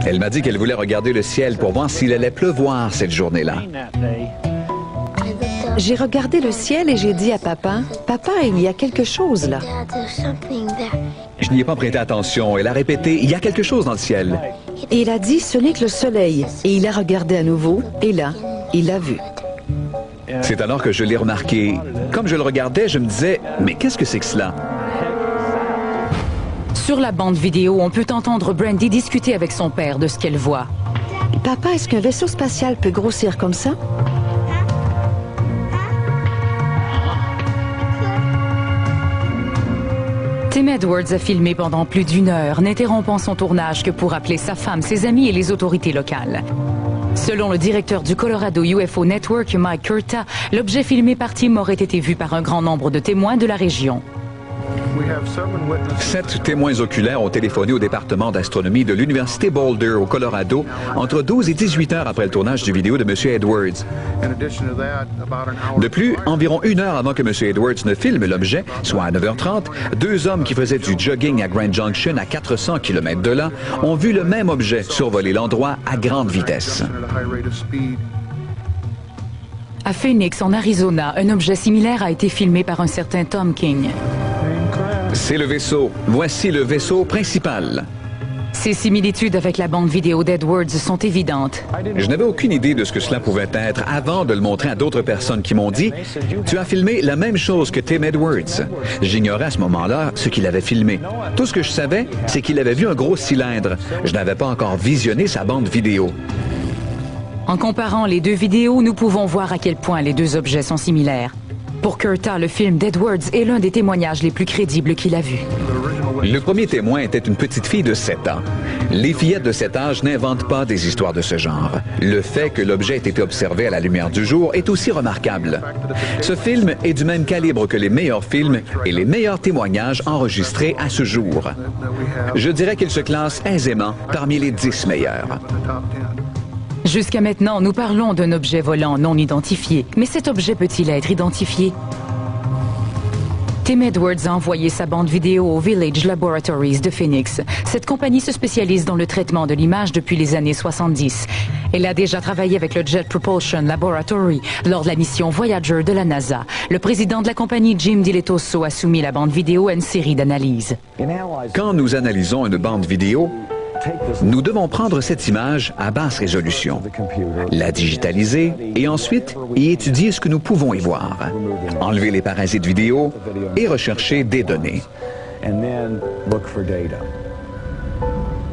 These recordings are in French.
Elle m'a dit qu'elle voulait regarder le ciel pour voir s'il allait pleuvoir cette journée-là. J'ai regardé le ciel et j'ai dit à papa, « Papa, il y a quelque chose là. » Je n'y ai pas prêté attention. Elle a répété, il y a quelque chose dans le ciel. Et il a dit, ce n'est que le soleil. Et il a regardé à nouveau, et là, il l'a vu. C'est alors que je l'ai remarqué. Comme je le regardais, je me disais, mais qu'est-ce que c'est que cela? Sur la bande vidéo, on peut entendre Brandy discuter avec son père de ce qu'elle voit. Papa, est-ce qu'un vaisseau spatial peut grossir comme ça? Tim Edwards a filmé pendant plus d'1 heure, n'interrompant son tournage que pour appeler sa femme, ses amis et les autorités locales. Selon le directeur du Colorado UFO Network, Mike Curta, l'objet filmé par Tim aurait été vu par un grand nombre de témoins de la région. 7 témoins oculaires ont téléphoné au département d'astronomie de l'Université Boulder, au Colorado, entre 12 et 18 heures après le tournage du vidéo de M. Edwards. De plus, environ 1 heure avant que M. Edwards ne filme l'objet, soit à 9h30, 2 hommes qui faisaient du jogging à Grand Junction à 400 km de là ont vu le même objet survoler l'endroit à grande vitesse. À Phoenix, en Arizona, un objet similaire a été filmé par un certain Tom King. C'est le vaisseau. Voici le vaisseau principal. Ces similitudes avec la bande vidéo d'Edwards sont évidentes. Je n'avais aucune idée de ce que cela pouvait être avant de le montrer à d'autres personnes qui m'ont dit « Tu as filmé la même chose que Tim Edwards ». J'ignorais à ce moment-là ce qu'il avait filmé. Tout ce que je savais, c'est qu'il avait vu un gros cylindre. Je n'avais pas encore visionné sa bande vidéo. En comparant les deux vidéos, nous pouvons voir à quel point les deux objets sont similaires. Pour Curta, le film d'Edwards est l'un des témoignages les plus crédibles qu'il a vus. Le premier témoin était une petite fille de 7 ans. Les fillettes de cet âge n'inventent pas des histoires de ce genre. Le fait que l'objet ait été observé à la lumière du jour est aussi remarquable. Ce film est du même calibre que les meilleurs films et les meilleurs témoignages enregistrés à ce jour. Je dirais qu'il se classe aisément parmi les 10 meilleurs. Jusqu'à maintenant, nous parlons d'un objet volant non identifié. Mais cet objet peut-il être identifié? Tim Edwards a envoyé sa bande vidéo au Village Laboratories de Phoenix. Cette compagnie se spécialise dans le traitement de l'image depuis les années 70. Elle a déjà travaillé avec le Jet Propulsion Laboratory lors de la mission Voyager de la NASA. Le président de la compagnie, Jim DiLetoso, a soumis la bande vidéo à une série d'analyses. Quand nous analysons une bande vidéo, nous devons prendre cette image à basse résolution, la digitaliser et ensuite y étudier ce que nous pouvons y voir, enlever les parasites vidéo et rechercher des données.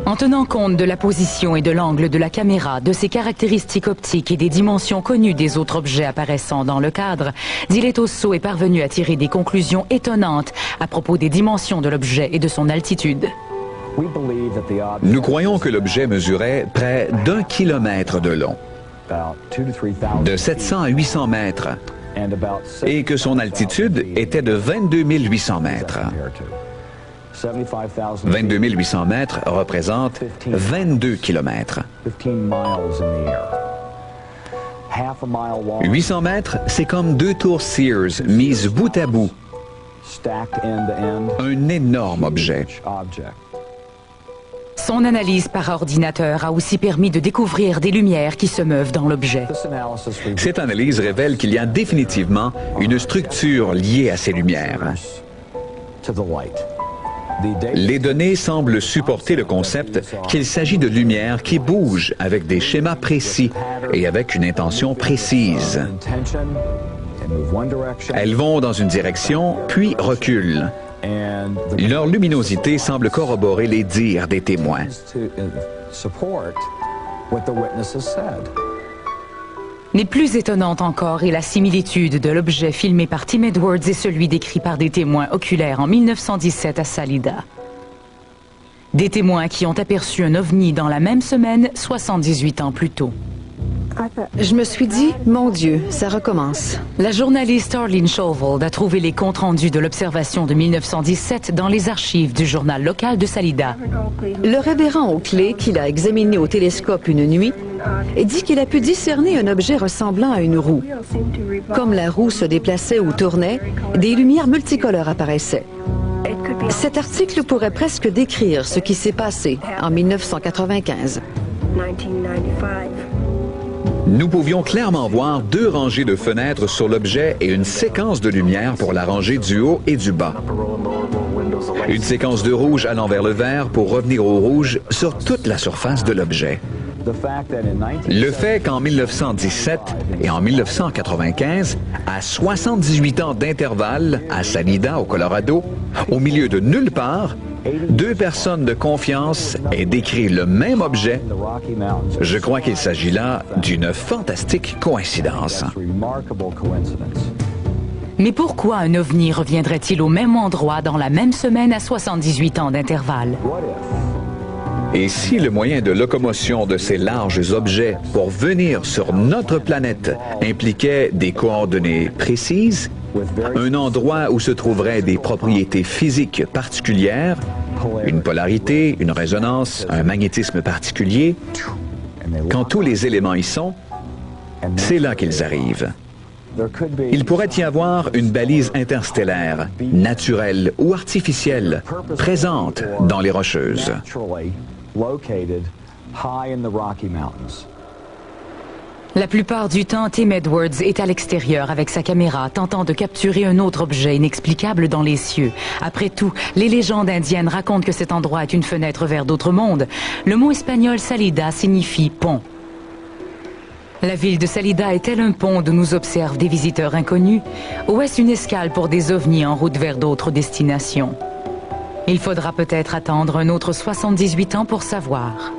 En tenant compte de la position et de l'angle de la caméra, de ses caractéristiques optiques et des dimensions connues des autres objets apparaissant dans le cadre, DiLetoso est parvenu à tirer des conclusions étonnantes à propos des dimensions de l'objet et de son altitude. Nous croyons que l'objet mesurait près d'1 kilomètre de long, de 700 à 800 mètres, et que son altitude était de 22 800 mètres. 22 800 mètres représente 22 kilomètres. 800 mètres, c'est comme 2 tours Sears mises bout à bout. Un énorme objet. Son analyse par ordinateur a aussi permis de découvrir des lumières qui se meuvent dans l'objet. Cette analyse révèle qu'il y a définitivement une structure liée à ces lumières. Les données semblent supporter le concept qu'il s'agit de lumières qui bougent avec des schémas précis et avec une intention précise. Elles vont dans une direction, puis reculent. Leur luminosité semble corroborer les dires des témoins. Mais plus étonnante encore est la similitude de l'objet filmé par Tim Edwards et celui décrit par des témoins oculaires en 1917 à Salida. Des témoins qui ont aperçu un ovni dans la même semaine, 78 ans plus tôt. Je me suis dit, mon Dieu, ça recommence. La journaliste Arlene Schofield a trouvé les comptes rendus de l'observation de 1917 dans les archives du journal local de Salida. Le révérend Oakley, qu'il a examiné au télescope une nuit, dit qu'il a pu discerner un objet ressemblant à une roue. Comme la roue se déplaçait ou tournait, des lumières multicolores apparaissaient. Cet article pourrait presque décrire ce qui s'est passé en 1995. Nous pouvions clairement voir 2 rangées de fenêtres sur l'objet et une séquence de lumière pour la rangée du haut et du bas. Une séquence de rouge allant vers le vert pour revenir au rouge sur toute la surface de l'objet. Le fait qu'en 1917 et en 1995, à 78 ans d'intervalle à Salida, au Colorado, au milieu de nulle part, 2 personnes de confiance aient décrit le même objet, je crois qu'il s'agit là d'une fantastique coïncidence. Mais pourquoi un ovni reviendrait-il au même endroit dans la même semaine à 78 ans d'intervalle? Et si le moyen de locomotion de ces larges objets pour venir sur notre planète impliquait des coordonnées précises, un endroit où se trouveraient des propriétés physiques particulières, une polarité, une résonance, un magnétisme particulier, quand tous les éléments y sont, c'est là qu'ils arrivent. Il pourrait y avoir une balise interstellaire, naturelle ou artificielle, présente dans les Rocheuses. La plupart du temps, Tim Edwards est à l'extérieur avec sa caméra, tentant de capturer un autre objet inexplicable dans les cieux. Après tout, les légendes indiennes racontent que cet endroit est une fenêtre vers d'autres mondes. Le mot espagnol Salida signifie pont. La ville de Salida est-elle un pont d'où nous observent des visiteurs inconnus? Ou est-ce une escale pour des ovnis en route vers d'autres destinations? Il faudra peut-être attendre un autre 78 ans pour savoir.